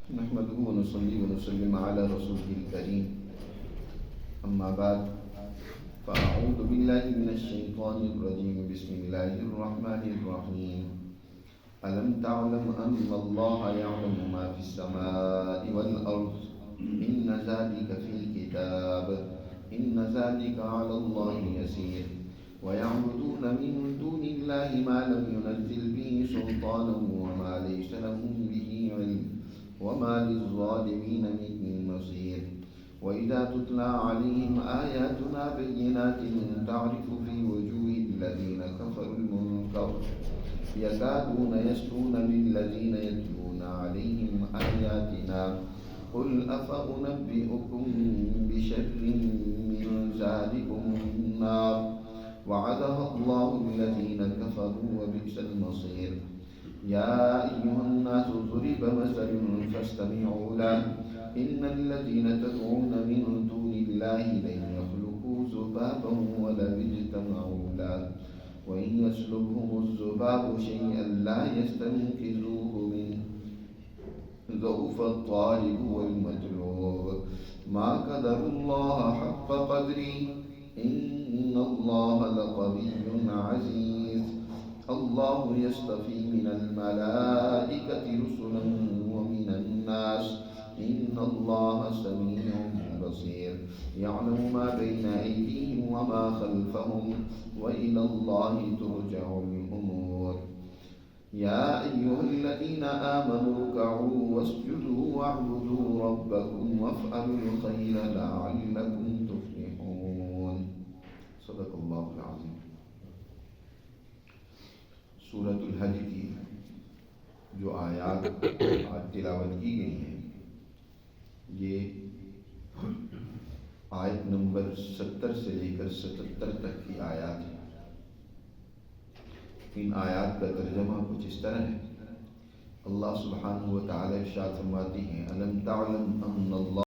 नहमदुहु व नुसल्ली व नुसल्लिम अला रसूलिल करीम, अम्मा बाद, फ़अऊज़ु बिल्लाहि मिनश शैतानिर रजीम, बिस्मिल्लाहिर रहमानिर रहीम। अलम तअलम अन्नल्लाहा यअलमु मा फिस समाइ वल अर्ज़, इन्न ज़ालिका फ़ील किताब, इन्न ज़ालिका अलल्लाहि यसीर। वयअबुदून मिन दूनिल्लाहि मा लम युनज़्ज़िल बिही सुल्तानन वमा लैसा लहुम बिही इल्म वमा लिज़्ज़ालिमीन मिन नसीर। वइज़ा तुतला अलैहिम आयातुना बय्यिनातिन तअरिफ़ु फ़ी वुजूहिल्लज़ीन कफ़रुल मुनकर यकादून यस्तूना बिल्लज़ीन यतलूना अलैहिम आयातिना क़ुल अफ़उनब्बिउकुम बिशर्रिन मिन ज़ालिकुमुन नार वअदहा अल्लाहुल्लज़ीन कफ़रू व बि'सल मसीर। या अय्युहन्नासु ज़ुरिबा मसलुन फ़स्तमिऊ लहु इन्नल्लज़ीन तदऊन मिन दूनिल्लाहि लन यख़्लुक़ू ज़ुबाबन वलौ इज्तमऊ लहु व इन यस्लुबहुमुज़्ज़ुबाबु शय'अन ला यस्तनक़िज़ूहु मिन्हु ज़उफ़त-तालिब वल-मत्लूब। मा क़दरुल्लाह हक़्क़ क़द्रिही इन्नल्लाह लक़विय्युन अज़ीज़। अल्लाहु यस्तफ़ी मिनल मलाइकति रुसुलन व मिनन नास इन्नल्लाह समीउन बसीर। यअलमु मा बैन अयदीहिम व मा ख़ल्फ़हुम व इलल्लाहि तुरजउल उमूर। या अय्युहल्लज़ीना आमनू इरकअू वस्जुदू वअबुदू रब्बकुम वफ़अलुल ख़ैरा लअल्लकुम तुफ़्लिहून। सदक़ल्लाहुल अज़ीम। सूरतुल हज की जो आयात आज तिलावत की गई हैं, ये आयत नंबर 70 से लेकर 77 तक की आयात है। इन आयात का तर्जमा कुछ इस तरह है। अल्लाह सुब्हानहु व तआला इरशाद फरमाती हैं, अलम तअलम अन्नल्लाह